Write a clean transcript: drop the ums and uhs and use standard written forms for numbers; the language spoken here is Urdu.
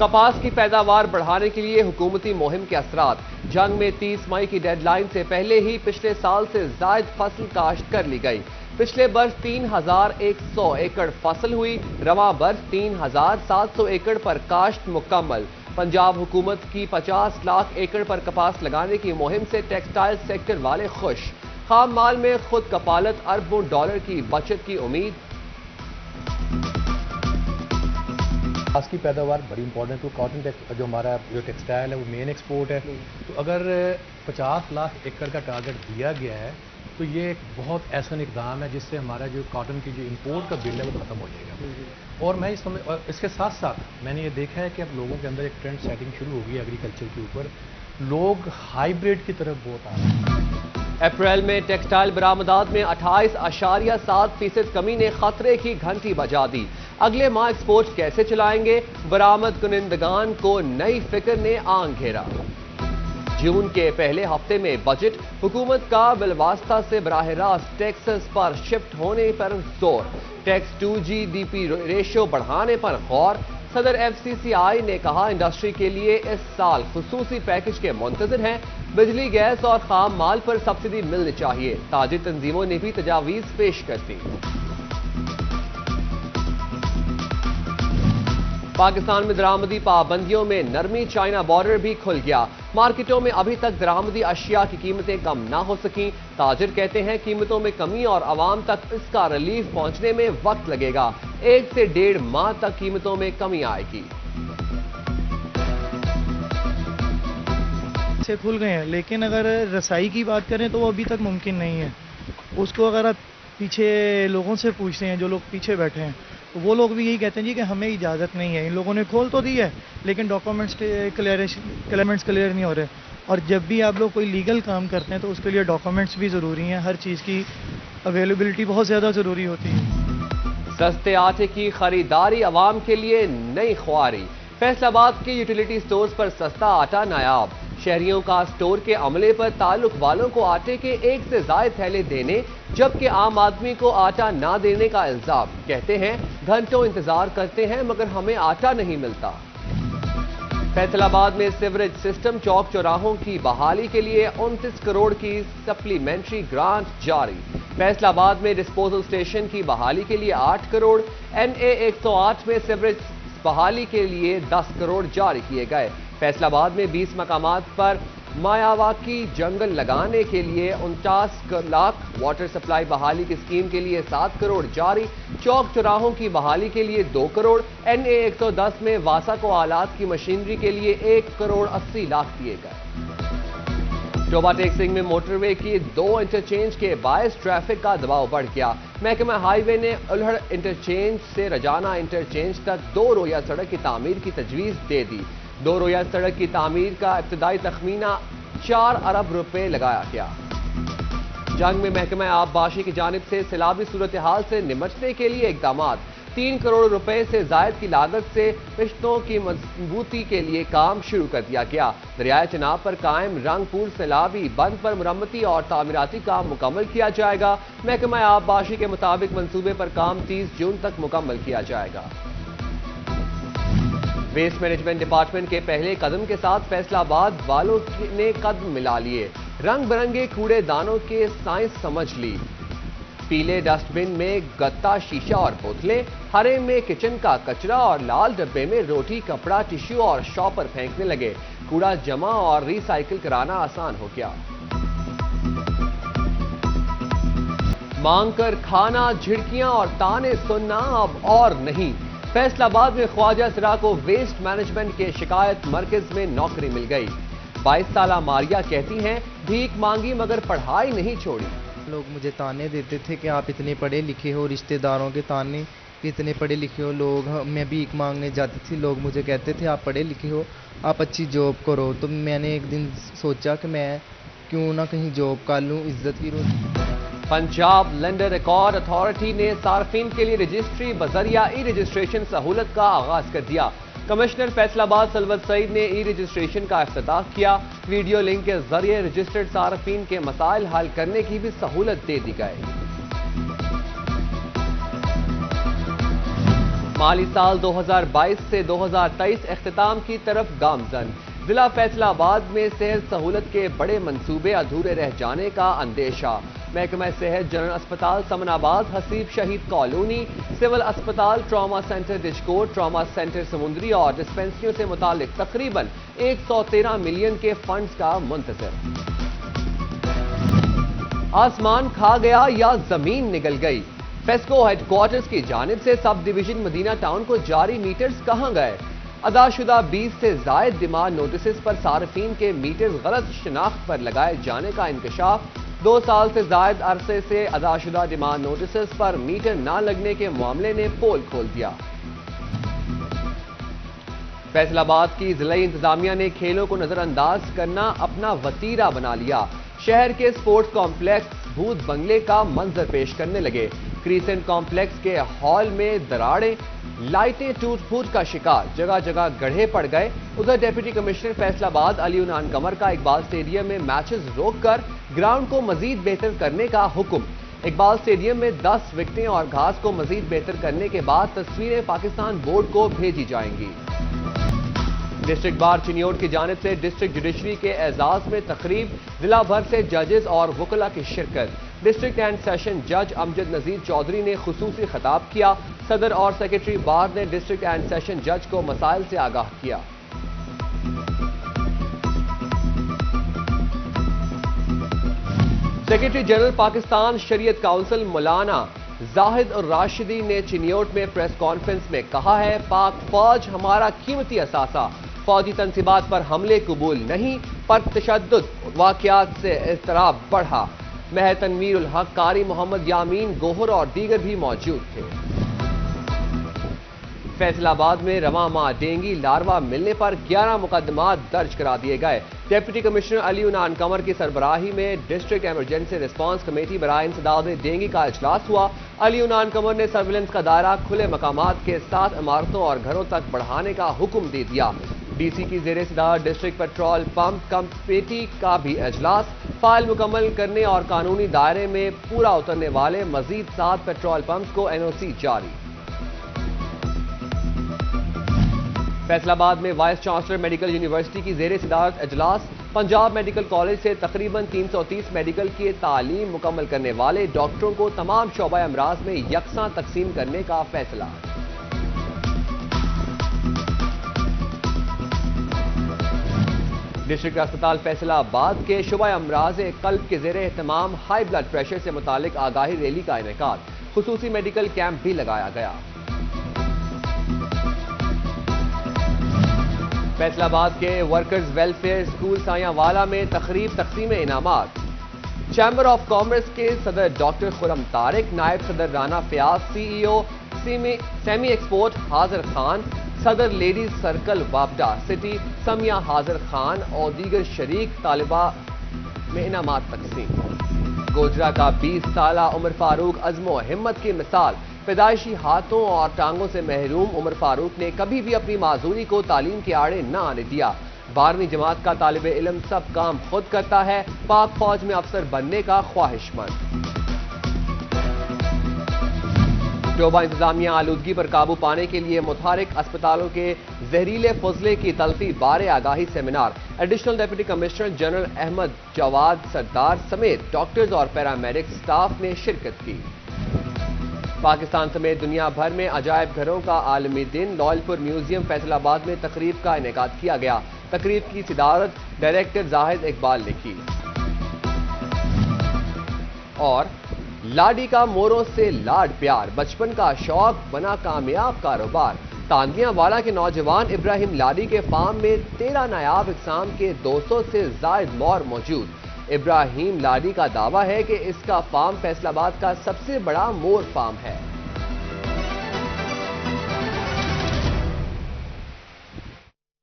کپاس کی پیداوار بڑھانے کے لیے حکومتی مہم کے اثرات۔ جنگ میں 30 مئی کی ڈیڈ لائن سے پہلے ہی پچھلے سال سے زائد فصل کاشت کر لی گئی۔ پچھلے برس 3100 ایکڑ فصل ہوئی، رواں برس 3700 ایکڑ پر کاشت مکمل۔ پنجاب حکومت کی 50 لاکھ ایکڑ پر کپاس لگانے کی مہم سے ٹیکسٹائل سیکٹر والے خوش۔ خام مال میں خود کفالت، اربوں ڈالر کی بچت کی امید۔ کپاس کی پیداوار بڑی امپورٹنٹ ہے، کاٹن جو ہمارا جو ٹیکسٹائل ہے وہ مین ایکسپورٹ ہے، تو اگر 50 لاکھ ایکڑ کا ٹارگٹ دیا گیا ہے تو یہ ایک بہت ایسا اقدام ہے جس سے ہمارا جو کاٹن کی جو امپورٹ کا بل ہے وہ ختم ہو جائے گا۔ اور میں اس کے ساتھ ساتھ میں نے یہ دیکھا ہے کہ اب لوگوں کے اندر ایک ٹرینڈ سیٹنگ شروع ہوگی ایگریکلچر کے اوپر، لوگ ہائیبریڈ کی طرف بہت آ رہے ہیں۔ اپریل میں ٹیکسٹائل برآمدات میں 28.7% کمی نے خطرے کی گھنٹی بجا دی۔ اگلے ماہ ایکسپورٹ کیسے چلائیں گے؟ برآمد کنندگان کو نئی فکر نے آنگ گھیرا۔ جون کے پہلے ہفتے میں بجٹ، حکومت کا بالواسطہ سے براہ راست ٹیکسز پر شفٹ ہونے پر زور۔ Tax to GDP ratio بڑھانے پر غور۔ صدر ایف سی سی آئی نے کہا انڈسٹری کے لیے اس سال خصوصی پیکج کے منتظر ہیں۔ بجلی، گیس اور خام مال پر سبسڈی ملنی چاہیے۔ تاجر تنظیموں نے بھی تجاویز پیش کر دی۔ پاکستان میں درآمدی پابندیوں میں نرمی، چائنا بارڈر بھی کھل گیا۔ مارکیٹوں میں ابھی تک درآمدی اشیاء کی قیمتیں کم نہ ہو سکیں۔ تاجر کہتے ہیں قیمتوں میں کمی اور عوام تک اس کا ریلیف پہنچنے میں وقت لگے گا۔ 1 سے 1.5 ماہ تک قیمتوں میں کمی آئے گی۔ سے کھل گئے ہیں، لیکن اگر رسائی کی بات کریں تو وہ ابھی تک ممکن نہیں ہے۔ اس کو اگر آپ پیچھے لوگوں سے پوچھتے ہیں، جو لوگ پیچھے بیٹھے ہیں، تو وہ لوگ بھی یہی کہتے ہیں جی کہ ہمیں اجازت نہیں ہے۔ ان لوگوں نے کھول تو دی ہے لیکن ڈاکومنٹس کلیئر نہیں ہو رہے، اور جب بھی آپ لوگ کوئی لیگل کام کرتے ہیں تو اس کے لیے ڈاکومنٹس بھی ضروری ہیں، ہر چیز کی اویلیبلٹی بہت زیادہ ضروری ہوتی ہے۔ سستے آٹے کی خریداری عوام کے لیے نئی خواری۔ فیصل آباد کے یوٹیلیٹی سٹورز پر سستا آٹا نایاب۔ شہریوں کا سٹور کے عملے پر تعلق والوں کو آٹے کے 1 سے زائد تھیلے دینے جبکہ عام آدمی کو آٹا نہ دینے کا الزام۔ کہتے ہیں گھنٹوں انتظار کرتے ہیں مگر ہمیں آٹا نہیں ملتا۔ فیصل آباد میں سیوریج سسٹم، چوک چوراہوں کی بحالی کے لیے 29 کروڑ کی سپلیمنٹری گرانٹ جاری۔ فیصل آباد میں ڈسپوزل اسٹیشن کی بحالی کے لیے 8 کروڑ، NA 108 میں سیوریج بحالی کے لیے 10 کروڑ جاری کیے گئے۔ فیصل آباد میں 20 مقامات پر مایاواکی جنگل لگانے کے لیے 49 لاکھ، واٹر سپلائی بحالی کی اسکیم کے لیے 7 کروڑ جاری۔ چوک چوراہوں کی بحالی کے لیے 2 کروڑ، NA 110 میں واسا کو آلات کی مشینری کے لیے 1 کروڑ 80 لاکھ دیے گئے۔ ٹوبا ٹیکسنگ میں موٹر وے کی 2 انٹرچینج کے باعث ٹریفک کا دباؤ بڑھ گیا۔ محکمہ ہائی وے نے الہڑ انٹرچینج سے رجانہ انٹرچینج تک 2 رویہ سڑک کی تعمیر کی تجویز دے دی۔ 2 رویہ سڑک کی تعمیر کا ابتدائی تخمینہ 4 ارب روپے لگایا گیا۔ جنگ میں محکمہ آب باشی کی جانب سے سیلابی صورتحال سے نمٹنے کے لیے اقدامات۔ 3 کروڑ روپے سے زائد کی لاگت سے رشتوں کی مضبوطی کے لیے کام شروع کر دیا گیا۔ دریائے چناب پر قائم رنگ پور سیلابی بند پر مرمتی اور تعمیراتی کام مکمل کیا جائے گا۔ محکمہ آب باشی کے مطابق منصوبے پر کام 30 جون تک مکمل کیا جائے گا۔ ویسٹ مینجمنٹ ڈپارٹمنٹ کے پہلے قدم کے ساتھ فیصل آباد والوں نے قدم ملا لیے۔ رنگ برنگے کوڑے دانوں کے سائنس سمجھ لی۔ پیلے ڈسٹ بن میں گتا، شیشہ اور بوتلیں، ہرے میں کچن کا کچرا اور لال ڈبے میں روٹی، کپڑا، ٹیشو اور شاپر پھینکنے لگے۔ کوڑا جمع اور ری سائیکل کرانا آسان ہو گیا۔ مانگ کر کھانا، جھڑکیاں اور تانے سننا اب اور نہیں۔ فیصل آباد میں خواجہ سرا کو ویسٹ مینجمنٹ کے شکایت مرکز میں نوکری مل گئی۔ 22 سالہ ماریا کہتی ہیں بھیک مانگی مگر پڑھائی نہیں چھوڑی۔ لوگ مجھے تانے دیتے تھے کہ آپ اتنے پڑھے لکھے ہو، رشتہ داروں کے تانے کہ اتنے پڑھے لکھے ہو لوگ۔ میں بھیک مانگنے جاتی تھی، لوگ مجھے کہتے تھے آپ پڑھے لکھے ہو، آپ اچھی جاب کرو۔ تو میں نے ایک دن سوچا کہ میں کیوں نہ کہیں جاب کر لوں، عزت کی روٹی۔ پنجاب لینڈ ریکارڈ اتھارٹی نے صارفین کے لیے رجسٹری بذریعہ ای رجسٹریشن سہولت کا آغاز کر دیا۔ کمشنر فیصل آباد سلوت سعید نے ای رجسٹریشن کا افتتاح کیا۔ ویڈیو لنک کے ذریعے رجسٹرڈ صارفین کے مسائل حل کرنے کی بھی سہولت دے دی گئی۔ مالی سال 2022 سے 2023 اختتام کی طرف گامزن۔ ضلع فیصل آباد میں صحت سہولت کے بڑے منصوبے ادھورے رہ جانے کا اندیشہ۔ محکمہ صحت جنرل اسپتال سمن آباد، حسیب شہید کالونی، سول اسپتال، ٹراما سینٹر ڈشکوٹ، ٹراما سینٹر سمندری اور ڈسپنسریوں سے متعلق تقریباً 113 ملین کے فنڈز کا منتظر۔ آسمان کھا گیا یا زمین نگل گئی؟ فیسکو ہیڈ کوارٹرز کی جانب سے سب ڈویژن مدینہ ٹاؤن کو جاری میٹرز کہاں گئے؟ ادا شدہ 20 سے زائد ڈیمانڈ نوٹسز پر صارفین کے میٹرز غلط شناخت پر لگائے جانے کا انکشاف۔ 2 سال سے زائد عرصے سے ادا شدہ ڈیمانڈ نوٹسز پر میٹر نہ لگنے کے معاملے نے پول کھول دیا۔ فیصل آباد کی ضلعی انتظامیہ نے کھیلوں کو نظر انداز کرنا اپنا وتیرہ بنا لیا۔ شہر کے سپورٹس کمپلیکس بھوت بنگلے کا منظر پیش کرنے لگے۔ کریسنٹ کمپلیکس کے ہال میں دراڑیں، لائٹیں ٹوٹ پھوٹ کا شکار، جگہ جگہ گڑھے پڑ گئے۔ ادھر ڈپٹی کمشنر فیصل آباد علی عنان قمر کا اقبال اسٹیڈیم میں میچز روک کر گراؤنڈ کو مزید بہتر کرنے کا حکم۔ اقبال اسٹیڈیم میں 10 وکٹیں اور گھاس کو مزید بہتر کرنے کے بعد تصویریں پاکستان بورڈ کو بھیجی جائیں گی۔ ڈسٹرکٹ بار چنیوٹ کی جانب سے ڈسٹرکٹ جوڈیشری کے اعزاز میں تقریب، ضلع بھر سے ججز اور وکلاء کی شرکت۔ ڈسٹرکٹ اینڈ سیشن جج امجد نذیر چودھری نے خصوصی خطاب کیا۔ صدر اور سیکرٹری بار نے ڈسٹرکٹ اینڈ سیشن جج کو مسائل سے آگاہ کیا۔ سیکرٹری جنرل پاکستان شریعت کونسل مولانا زاہد الراشدی نے چنیوٹ میں پریس کانفرنس میں کہا ہے، پاک فوج ہمارا قیمتی اثاثہ، فوجی تنصیبات پر حملے قبول نہیں، پر تشدد واقعات سے اضطراب بڑھا۔ مہر تنویر الحق، قاری محمد یامین گوہر اور دیگر بھی موجود تھے۔ فیصل آباد میں رواں ماہ ڈینگی لاروا ملنے پر 11 مقدمات درج کرا دیے گئے۔ ڈپٹی کمشنر علی عنان قمر کی سربراہی میں ڈسٹرکٹ ایمرجنسی ریسپانس کمیٹی برائے انسداد ڈینگی کا اجلاس ہوا۔ علی عنان قمر نے سرویلنس کا دائرہ کھلے مقامات کے ساتھ عمارتوں اور گھروں تک بڑھانے کا حکم دے دیا۔ ڈی سی کی زیر صدارت ڈسٹرکٹ پیٹرول پمپ کمیٹی کا بھی اجلاس، فائل مکمل کرنے اور قانونی دائرے میں پورا اترنے والے مزید 7 پیٹرول پمپس کو NOC جاری۔ فیصل آباد میں وائس چانسلر میڈیکل یونیورسٹی کی زیر صدارت اجلاس، پنجاب میڈیکل کالج سے تقریباً 330 میڈیکل کی تعلیم مکمل کرنے والے ڈاکٹروں کو تمام شعبہ امراض میں یکساں تقسیم کرنے کا فیصلہ۔ ڈسٹرکٹ اسپتال فیصل آباد کے شعبہ امراض قلب کے زیر اہتمام ہائی بلڈ پریشر سے متعلق آگاہی ریلی کا انعقاد، خصوصی میڈیکل کیمپ بھی لگایا گیا۔ فیصل آباد کے ورکرز ویلفیئر اسکول سایاں والا میں تقریب تقسیم انعامات۔ چیمبر آف کامرس کے صدر ڈاکٹر خرم طارق، نائب صدر Rana Fayyaz, CEO semi export Hazir Khan, صدر لیڈیز سرکل وابڈا سٹی سمیہ حاضر خان اور دیگر شریک طالبہ میں انعامات تقسیم۔ گوجرا کا 20 سالہ عمر فاروق عزم و ہمت کی مثال، پیدائشی ہاتھوں اور ٹانگوں سے محروم عمر فاروق نے کبھی بھی اپنی معذوری کو تعلیم کے آڑے نہ آنے دیا۔ 12ویں جماعت کا طالب علم سب کام خود کرتا ہے، پاک فوج میں افسر بننے کا خواہش مند۔ شعبہ انتظامیہ آلودگی پر قابو پانے کے لیے متحرک اسپتالوں کے زہریلے فضلے کی تلفی بارے آگاہی seminar, additional deputy commissioner general Ahmad Jawad Sardar سمیت ڈاکٹرز اور پیرامediکس سٹاف نے شرکت کی۔ پاکستان سمیت دنیا بھر میں عجائب گھروں کا عالمی دن، لائل پور میوزیم فیصل آباد میں تقریب کا انعقاد کیا گیا۔ تقریب کی صدارت ڈائریکٹر زاہد اقبال نے کی۔ اور لاڈی کا موروں سے لاڈ پیار، بچپن کا شوق بنا کامیاب کاروبار۔ تاندیاں والا کے نوجوان ابراہیم لاڈی کے فارم میں 13 نایاب اقسام کے 200 سے زائد مور موجود۔ ابراہیم لاڈی کا دعویٰ ہے کہ اس کا فارم فیصل آباد کا سب سے بڑا مور فارم ہے۔